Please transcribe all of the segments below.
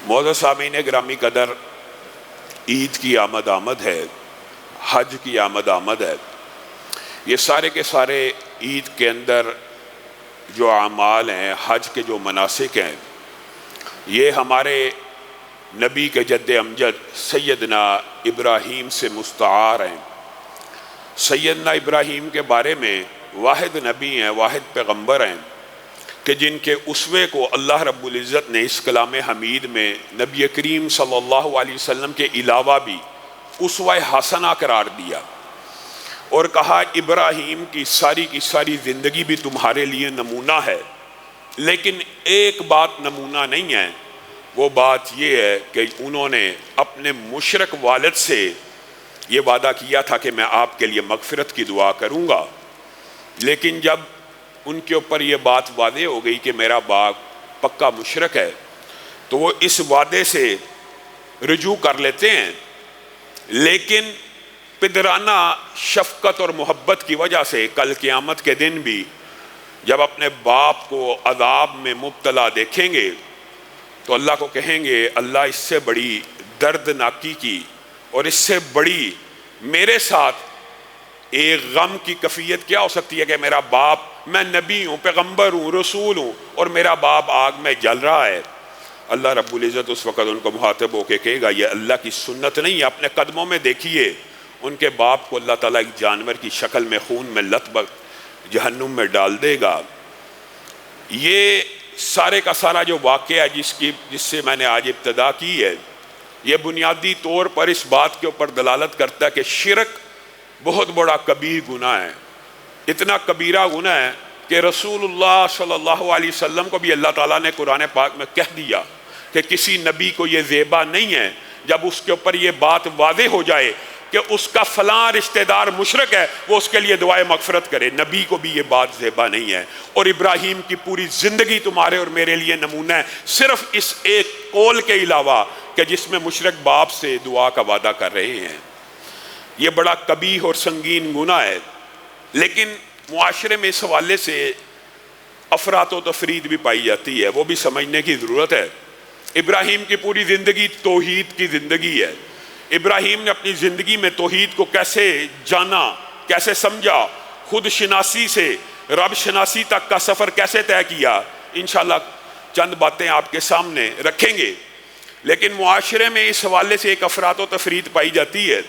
معزز سامعین گرامی قدر، عید کی آمد ہے، حج کی آمد ہے۔ یہ سارے کے سارے عید کے اندر جو اعمال ہیں، حج کے جو مناسک ہیں، یہ ہمارے نبی کے جد امجد سیدنا ابراہیم سے مستعار ہیں۔ سیدنا ابراہیم کے بارے میں واحد نبی ہیں، واحد پیغمبر ہیں کہ جن کے اسوے کو اللہ رب العزت نے اس کلام حمید میں نبی کریم صلی اللہ علیہ وسلم کے علاوہ بھی اسوہ حسنہ قرار دیا اور کہا ابراہیم کی ساری زندگی بھی تمہارے لیے نمونہ ہے، لیکن ایک بات نمونہ نہیں ہے۔ وہ بات یہ ہے کہ انہوں نے اپنے مشرک والد سے یہ وعدہ کیا تھا کہ میں آپ کے لیے مغفرت کی دعا کروں گا، لیکن جب ان کے اوپر یہ بات واضح ہو گئی کہ میرا باپ پکا مشرک ہے تو وہ اس وعدے سے رجوع کر لیتے ہیں، لیکن پدرانہ شفقت اور محبت کی وجہ سے کل قیامت کے دن بھی جب اپنے باپ کو عذاب میں مبتلا دیکھیں گے تو اللہ کو کہیں گے اللہ اس سے بڑی دردناکی کی اور اس سے بڑی میرے ساتھ ایک غم کی کیفیت کیا ہو سکتی ہے کہ میرا باپ، میں نبی ہوں، پیغمبر ہوں، رسول ہوں اور میرا باپ آگ میں جل رہا ہے۔ اللہ رب العزت اس وقت ان کو مخاطب ہو کے کہے گا یہ اللہ کی سنت نہیں ہے، اپنے قدموں میں دیکھیے ان کے باپ کو اللہ تعالیٰ ایک جانور کی شکل میں خون میں لت بت جہنم میں ڈال دے گا۔ یہ سارے کا سارا جو واقعہ ہے جس سے میں نے آج ابتدا کی ہے، یہ بنیادی طور پر اس بات کے اوپر دلالت کرتا ہے کہ شرک بہت بڑا کبیر گناہ ہے، اتنا کبیرہ گناہ ہے کہ رسول اللہ صلی اللہ علیہ وسلم کو بھی اللہ تعالیٰ نے قرآن پاک میں کہہ دیا کہ کسی نبی کو یہ زیبا نہیں ہے جب اس کے اوپر یہ بات واضح ہو جائے کہ اس کا فلاں رشتہ دار مشرک ہے وہ اس کے لیے دعائے مغفرت کرے۔ نبی کو بھی یہ بات زیبا نہیں ہے، اور ابراہیم کی پوری زندگی تمہارے اور میرے لیے نمونہ ہے، صرف اس ایک قول کے علاوہ کہ جس میں مشرک باپ سے دعا کا وعدہ کر رہے ہیں۔ یہ بڑا قبیح اور سنگین گناہ ہے، لیکن معاشرے میں اس حوالے سے افراط و تفرید بھی پائی جاتی ہے، وہ بھی سمجھنے کی ضرورت ہے۔ ابراہیم کی پوری زندگی توحید کی زندگی ہے۔ ابراہیم نے اپنی زندگی میں توحید کو کیسے جانا، کیسے سمجھا، خود شناسی سے رب شناسی تک کا سفر کیسے طے کیا، انشاءاللہ چند باتیں آپ کے سامنے رکھیں گے۔ لیکن معاشرے میں اس حوالے سے ایک افراط و تفرید پائی جاتی ہے۔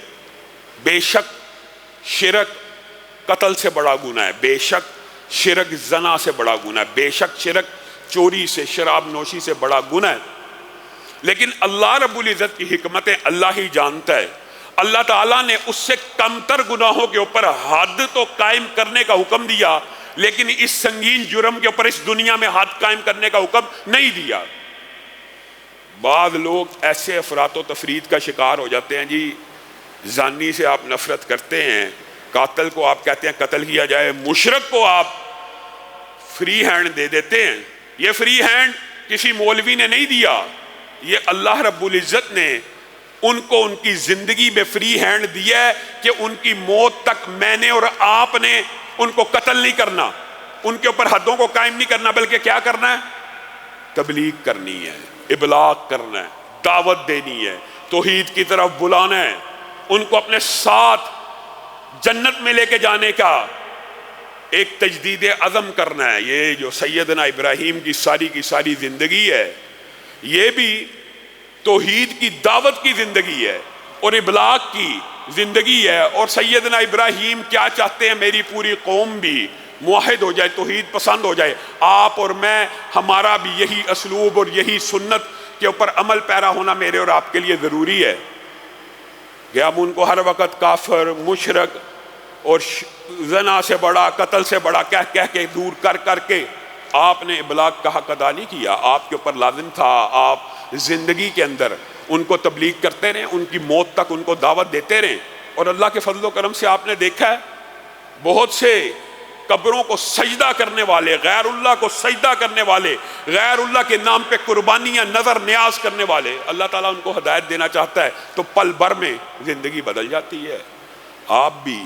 بے شک شرک قتل سے بڑا گناہ ہے، بے شک شرک زنا سے بڑا گناہ ہے، بے شک شرک چوری سے، شراب نوشی سے بڑا گناہ ہے، لیکن اللہ رب العزت کی حکمتیں اللہ ہی جانتا ہے۔ اللہ تعالیٰ نے اس سے کمتر گناہوں کے اوپر حد تو قائم کرنے کا حکم دیا، لیکن اس سنگین جرم کے اوپر اس دنیا میں حد قائم کرنے کا حکم نہیں دیا۔ بعض لوگ ایسے افراط و تفرید کا شکار ہو جاتے ہیں، جی زانی سے آپ نفرت کرتے ہیں، قاتل کو آپ کہتے ہیں قتل کیا جائے، مشرک کو آپ فری ہینڈ دے دیتے ہیں۔ یہ فری ہینڈ کسی مولوی نے نہیں دیا، یہ اللہ رب العزت نے ان کو ان کی زندگی میں فری ہینڈ دیا ہے کہ ان کی موت تک میں نے اور آپ نے ان کو قتل نہیں کرنا، ان کے اوپر حدوں کو قائم نہیں کرنا، بلکہ کیا کرنا ہے؟ تبلیغ کرنی ہے، ابلاغ کرنا ہے، دعوت دینی ہے، توحید کی طرف بلانا ہے، ان کو اپنے ساتھ جنت میں لے کے جانے کا ایک تجدید عزم کرنا ہے۔ یہ جو سیدنا ابراہیم کی ساری زندگی ہے، یہ بھی توحید کی دعوت کی زندگی ہے اور ابلاغ کی زندگی ہے۔ اور سیدنا ابراہیم کیا چاہتے ہیں؟ میری پوری قوم بھی موحد ہو جائے، توحید پسند ہو جائے۔ آپ اور میں، ہمارا بھی یہی اسلوب اور یہی سنت کے اوپر عمل پیرا ہونا میرے اور آپ کے لیے ضروری ہے کہ ہم ان کو ہر وقت کافر، مشرک اور زنا سے بڑا، قتل سے بڑا کہہ کے دور کر کے آپ نے ابلاغ کا حق ادا نہیں کیا۔ آپ کے اوپر لازم تھا آپ زندگی کے اندر ان کو تبلیغ کرتے رہیں، ان کی موت تک ان کو دعوت دیتے رہیں۔ اور اللہ کے فضل و کرم سے آپ نے دیکھا ہے بہت سے قبروں کو سجدہ کرنے والے، غیر اللہ کو سجدہ کرنے والے، غیر اللہ کے نام پہ قربانیاں نظر نیاز کرنے والے، اللہ تعالیٰ ان کو ہدایت دینا چاہتا ہے تو پل بھر میں زندگی بدل جاتی ہے۔ آپ بھی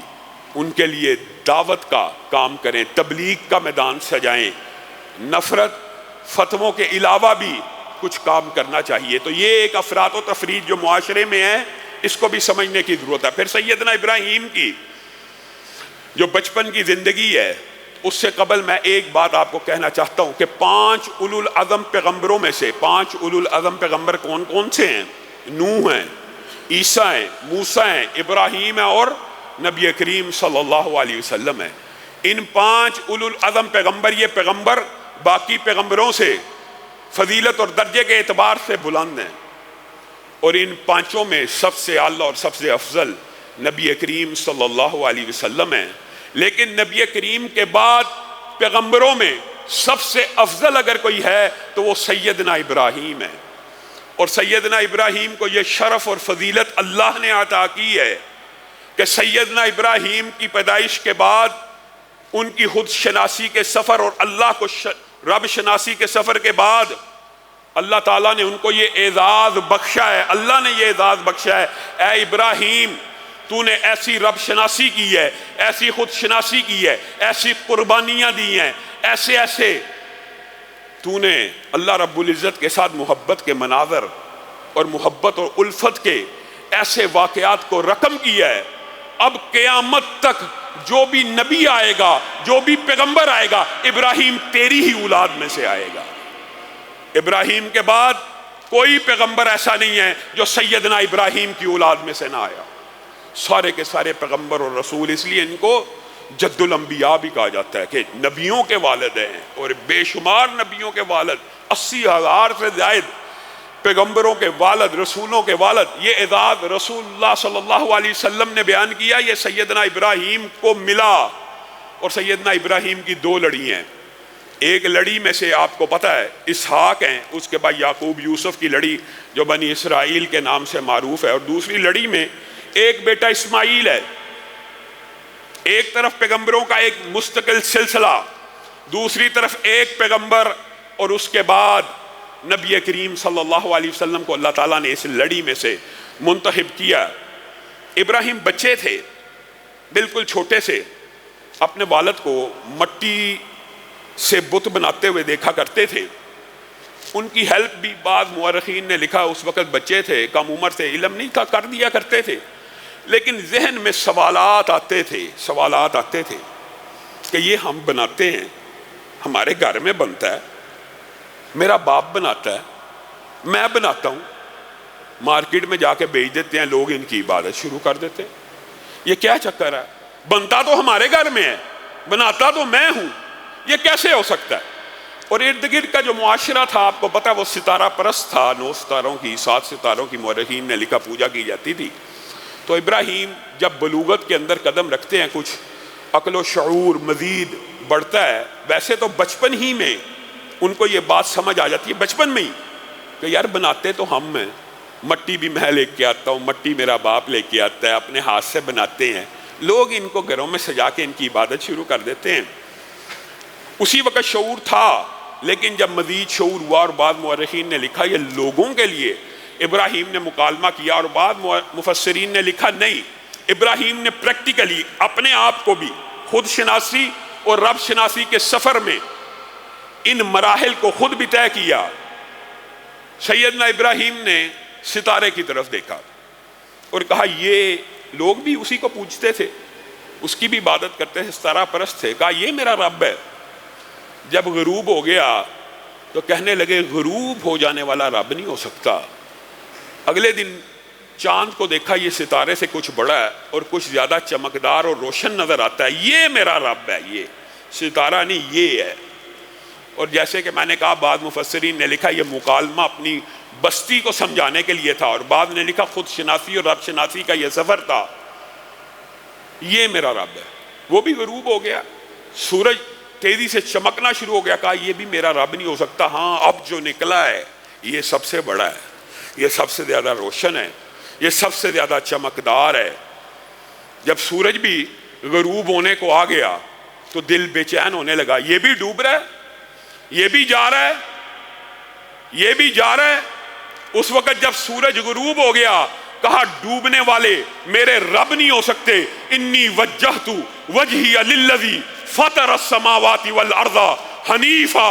ان کے لیے دعوت کا کام کریں، تبلیغ کا میدان سجائیں۔ نفرت فتووں کے علاوہ بھی کچھ کام کرنا چاہیے۔ تو یہ ایک افراط و تفریط جو معاشرے میں ہے، اس کو بھی سمجھنے کی ضرورت ہے۔ پھر سیدنا ابراہیم کی جو بچپن کی زندگی ہے، اس سے قبل میں ایک بات آپ کو کہنا چاہتا ہوں کہ 5 اولو العزم پیغمبروں میں سے 5 اولو العزم پیغمبر کون کون سے ہیں؟ نوح ہیں، عیسیٰ ہیں، موسیٰ ہیں، ابراہیم ہیں اور نبی کریم صلی اللہ علیہ وسلم ہیں۔ ان 5 اولو العزم پیغمبر، یہ پیغمبر باقی پیغمبروں سے فضیلت اور درجے کے اعتبار سے بلند ہیں، اور ان 5 میں سب سے اعلیٰ اور سب سے افضل نبی کریم صلی اللہ علیہ وسلم ہیں۔ لیکن نبی کریم کے بعد پیغمبروں میں سب سے افضل اگر کوئی ہے تو وہ سیدنا ابراہیم ہے، اور سیدنا ابراہیم کو یہ شرف اور فضیلت اللہ نے عطا کی ہے کہ سیدنا ابراہیم کی پیدائش کے بعد ان کی خود شناسی کے سفر اور اللہ کو رب شناسی کے سفر کے بعد اللہ تعالیٰ نے ان کو یہ اعزاز بخشا ہے۔ اللہ نے یہ اعزاز بخشا ہے، اے ابراہیم تو نے ایسی رب شناسی کی ہے، ایسی خود شناسی کی ہے، ایسی قربانیاں دی ہیں، ایسے تو نے اللہ رب العزت کے ساتھ محبت کے مناظر اور محبت اور الفت کے ایسے واقعات کو رقم کیا ہے۔ اب قیامت تک جو بھی نبی آئے گا، جو بھی پیغمبر آئے گا، ابراہیم تیری ہی اولاد میں سے آئے گا۔ ابراہیم کے بعد کوئی پیغمبر ایسا نہیں ہے جو سیدنا ابراہیم کی اولاد میں سے نہ آیا۔ سارے کے سارے پیغمبر اور رسول، اس لیے ان کو جد الانبیاء بھی کہا جاتا ہے کہ نبیوں کے والد ہیں، اور بے شمار نبیوں کے والد، 80,000 سے زائد پیغمبروں کے والد، رسولوں کے والد۔ یہ اعزاز رسول اللہ صلی اللہ علیہ وسلم نے بیان کیا، یہ سیدنا ابراہیم کو ملا۔ اور سیدنا ابراہیم کی 2 لڑی ہیں، ایک لڑی میں سے آپ کو پتہ ہے اسحاق ہیں، اس کے بعد یعقوب یوسف کی لڑی جو بنی اسرائیل کے نام سے معروف ہے، اور دوسری لڑی میں ایک بیٹا اسماعیل ہے۔ ایک طرف پیغمبروں کا ایک مستقل سلسلہ، دوسری طرف ایک پیغمبر، اور اس کے بعد نبی کریم صلی اللہ علیہ وسلم کو اللہ تعالیٰ نے اس لڑی میں سے منتخب کیا۔ ابراہیم بچے تھے، بالکل چھوٹے سے، اپنے والد کو مٹی سے بت بناتے ہوئے دیکھا کرتے تھے۔ ان کی ہیلپ بھی بعض مورخین نے لکھا، اس وقت بچے تھے، کم عمر سے، علم نہیں تھا، کر دیا کرتے تھے، لیکن ذہن میں سوالات آتے تھے کہ یہ ہم بناتے ہیں، ہمارے گھر میں بنتا ہے، میرا باپ بناتا ہے، میں بناتا ہوں، مارکیٹ میں جا کے بیچ دیتے ہیں، لوگ ان کی عبادت شروع کر دیتے ہیں، یہ کیا چکر ہے؟ بنتا تو ہمارے گھر میں ہے، بناتا تو میں ہوں، یہ کیسے ہو سکتا ہے؟ اور ارد گرد کا جو معاشرہ تھا آپ کو پتہ وہ ستارہ پرست تھا، 9 ستاروں کی 7 ستاروں کی مورخین نے لکھا پوجا کی جاتی تھی۔ تو ابراہیم جب بلوغت کے اندر قدم رکھتے ہیں، کچھ عقل و شعور مزید بڑھتا ہے، ویسے تو بچپن ہی میں ان کو یہ بات سمجھ آ جاتی ہے، بچپن میں ہی، کہ یار بناتے تو ہم ہیں، مٹی بھی میں لے کے آتا ہوں، مٹی میرا باپ لے کے آتا ہے، اپنے ہاتھ سے بناتے ہیں، لوگ ان کو گھروں میں سجا کے ان کی عبادت شروع کر دیتے ہیں۔ اسی وقت شعور تھا، لیکن جب مزید شعور ہوا، اور بعض مورخین نے لکھا یہ لوگوں کے لیے ابراہیم نے مکالمہ کیا، اور بعض مفسرین نے لکھا نہیں، ابراہیم نے پریکٹیکلی اپنے آپ کو بھی خود شناسی اور رب شناسی کے سفر میں ان مراحل کو خود بھی طے کیا۔ سیدنا ابراہیم نے ستارے کی طرف دیکھا اور کہا یہ لوگ بھی اسی کو پوجتے تھے، اس کی بھی عبادت کرتے تھے، ستارہ پرست تھے، کہا یہ میرا رب ہے۔ جب غروب ہو گیا تو کہنے لگے غروب ہو جانے والا رب نہیں ہو سکتا۔ اگلے دن چاند کو دیکھا، یہ ستارے سے کچھ بڑا ہے اور کچھ زیادہ چمکدار اور روشن نظر آتا ہے، یہ میرا رب ہے، یہ ستارہ نہیں، یہ ہے۔ اور جیسے کہ میں نے کہا بعض مفسرین نے لکھا یہ مکالمہ اپنی بستی کو سمجھانے کے لیے تھا، اور بعض نے لکھا خود شناسی اور رب شناسی کا یہ سفر تھا، یہ میرا رب ہے۔ وہ بھی غروب ہو گیا، سورج تیزی سے چمکنا شروع ہو گیا، کہا یہ بھی میرا رب نہیں ہو سکتا، ہاں اب جو نکلا ہے یہ سب سے بڑا ہے، یہ سب سے زیادہ روشن ہے، یہ سب سے زیادہ چمکدار ہے۔ جب سورج بھی غروب ہونے کو آ گیا تو دل بے چین ہونے لگا، یہ بھی ڈوب رہا ہے، یہ بھی جا رہا ہے، یہ بھی جا رہا ہے۔ اس وقت جب سورج غروب ہو گیا کہا ڈوبنے والے میرے رب نہیں ہو سکتے، انی وجہت وجہی للذی فطر السماوات والارض حنیفا،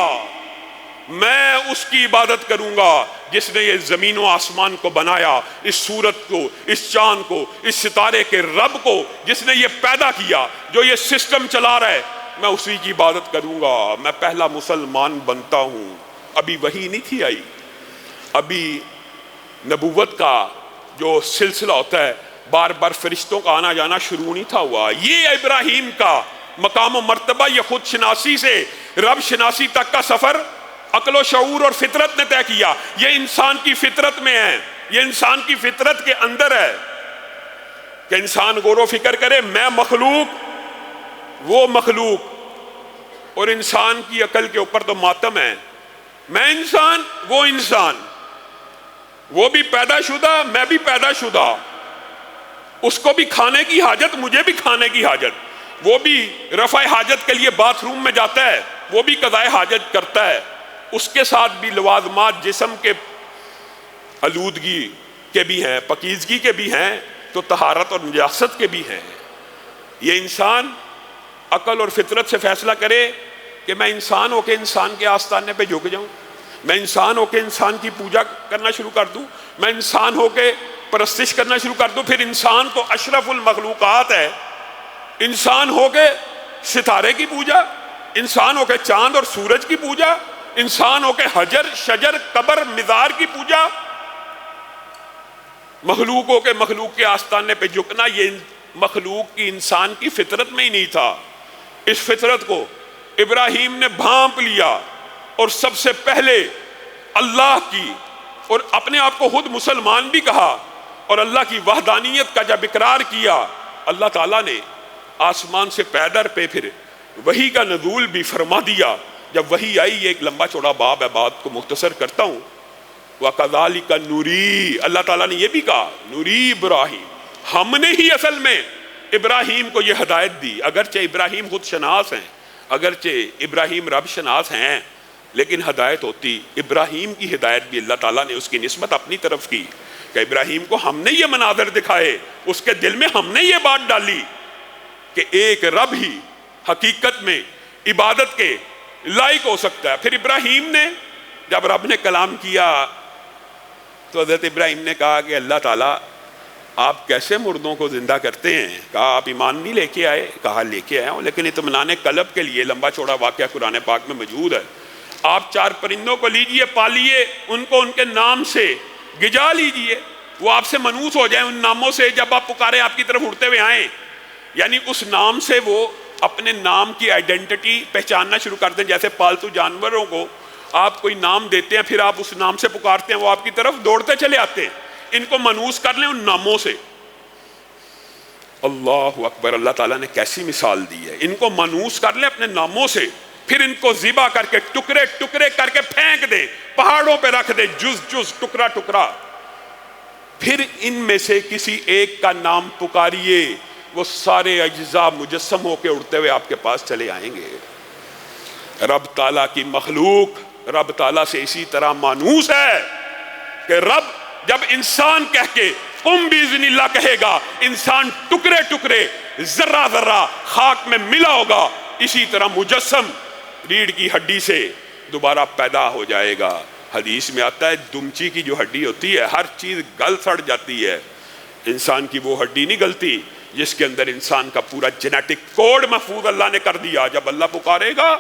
میں اس کی عبادت کروں گا جس نے یہ زمین و آسمان کو بنایا، اس سورت کو، اس چاند کو، اس ستارے کے رب کو جس نے یہ پیدا کیا، جو یہ سسٹم چلا رہا ہے، میں اسی کی عبادت کروں گا۔ میں پہلا مسلمان بنتا ہوں۔ ابھی وحی نہیں تھی آئی، ابھی نبوت کا جو سلسلہ ہوتا ہے بار بار فرشتوں کا آنا جانا شروع نہیں تھا ہوا۔ یہ ابراہیم کا مقام و مرتبہ، یہ خود شناسی سے رب شناسی تک کا سفر عقل و شعور اور فطرت نے طے کیا۔ یہ انسان کی فطرت میں ہے، یہ انسان کی فطرت کے اندر ہے کہ انسان غور و فکر کرے، میں مخلوق وہ مخلوق، اور انسان کی عقل کے اوپر تو ماتم ہے۔ میں انسان وہ انسان، وہ بھی پیدا شدہ میں بھی پیدا شدہ، اس کو بھی کھانے کی حاجت مجھے بھی کھانے کی حاجت، وہ بھی رفع حاجت کے لیے باتھ روم میں جاتا ہے، وہ بھی قضاء حاجت کرتا ہے، اس کے ساتھ بھی لوازمات جسم کے آلودگی کے بھی ہیں، پاکیزگی کے بھی ہیں، تو طہارت اور نجاست کے بھی ہیں۔ یہ انسان عقل اور فطرت سے فیصلہ کرے کہ میں انسان ہو کے انسان کے آستانے پہ جھک جاؤں، میں انسان ہو کے انسان کی پوجا کرنا شروع کر دوں، میں انسان ہو کے پرستش کرنا شروع کر دوں۔ پھر انسان تو اشرف المخلوقات ہے، انسان ہو کے ستارے کی پوجا، انسان ہو کے چاند اور سورج کی پوجا، انسان ہو کے حجر شجر قبر مزار کی پوجا، مخلوق ہو کے مخلوق کے آستانے پہ جھکنا، یہ مخلوق کی انسان کی فطرت میں ہی نہیں تھا۔ اس فطرت کو ابراہیم نے بھانپ لیا اور سب سے پہلے اللہ کی، اور اپنے آپ کو خود مسلمان بھی کہا، اور اللہ کی وحدانیت کا جب اقرار کیا، اللہ تعالیٰ نے آسمان سے پیدر پہ پھر وحی کا نزول بھی فرما دیا۔ جب وحی آئی، یہ ایک لمبا چوڑا باب ہے، بات کو مختصر کرتا ہوں۔ وَكَذَلِكَ نُرِي، اللہ تعالیٰ نے یہ بھی کہا نُرِي ابراہیم، ہم نے ہی اصل میں ابراہیم کو یہ ہدایت دی۔ اگرچہ ابراہیم خود شناس ہیں، اگرچہ ابراہیم رب شناس ہیں، لیکن ہدایت ہوتی ابراہیم کی ہدایت بھی اللہ تعالیٰ نے اس کی نسبت اپنی طرف کی کہ ابراہیم کو ہم نے یہ مناظر دکھائے، اس کے دل میں ہم نے یہ بات ڈالی کہ ایک رب ہی حقیقت میں عبادت کے لائق ہو سکتا ہے۔ پھر ابراہیم نے جب رب نے کلام کیا تو حضرت ابراہیم نے کہا کہ اللہ تعالیٰ آپ کیسے مردوں کو زندہ کرتے ہیں؟ کہا آپ ایمان نہیں لے کے آئے؟ کہا لے کے آیا ہوں، لیکن اطمینان قلب کے لیے لمبا چوڑا واقعہ قرآن پاک میں موجود ہے۔ آپ 4 پرندوں کو لیجئے، پالیے، ان کو ان کے نام سے گجا لیجئے، وہ آپ سے منوس ہو جائیں ان ناموں سے، جب آپ پکارے آپ کی طرف اڑتے ہوئے آئیں، یعنی اس نام سے وہ اپنے نام کی آئیڈینٹی پہچاننا شروع کر دیں۔ جیسے پالتو جانوروں کو آپ کوئی نام دیتے ہیں، پھر آپ اس نام سے پکارتے ہیں، وہ آپ کی طرف دوڑتے چلے آتے ہیں۔ ان کو منوس کر لیں ان ناموں سے۔ اللہ اکبر، اللہ تعالیٰ نے کیسی مثال دی ہے۔ ان کو منوس کر لیں اپنے ناموں سے، پھر ان کو ذبح کر کے ٹکڑے ٹکڑے کر کے پھینک دیں، پہاڑوں پہ رکھ دیں، جز جز ٹکڑا ٹکڑا، پھر ان میں سے کسی ایک کا نام پکاریے، وہ سارے اجزاء مجسم ہو کے اڑتے ہوئے آپ کے پاس چلے آئیں گے۔ رب تعالیٰ کی مخلوق رب تعالیٰ سے اسی طرح مانوس ہے کہ رب جب انسان کہہ کے قم باذن اللہ کہے گا، انسان ٹکڑے ٹکڑے ذرہ ذرہ خاک میں ملا ہوگا، اسی طرح مجسم ریڑھ کی ہڈی سے دوبارہ پیدا ہو جائے گا۔ حدیث میں آتا ہے دمچی کی جو ہڈی ہوتی ہے ہر چیز گل سڑ جاتی ہے، انسان کی وہ ہڈی نہیں گلتی جس کے اندر انسان کا پورا جینیٹک کوڈ محفوظ اللہ نے کر دیا۔ جب اللہ پکارے گا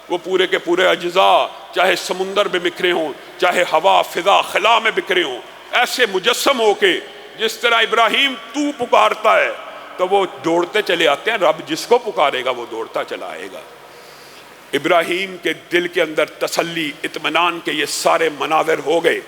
وہ پورے کے پورے اجزاء، چاہے سمندر میں بکھرے ہوں، چاہے ہوا فضا خلا میں بکھرے ہوں، ایسے مجسم ہو کے جس طرح ابراہیم تو پکارتا ہے تو وہ دوڑتے چلے آتے ہیں۔ رب جس کو پکارے گا وہ دوڑتا چلا آئے گا۔ ابراہیم کے دل کے اندر تسلی، اطمینان کے یہ سارے مناظر ہو گئے۔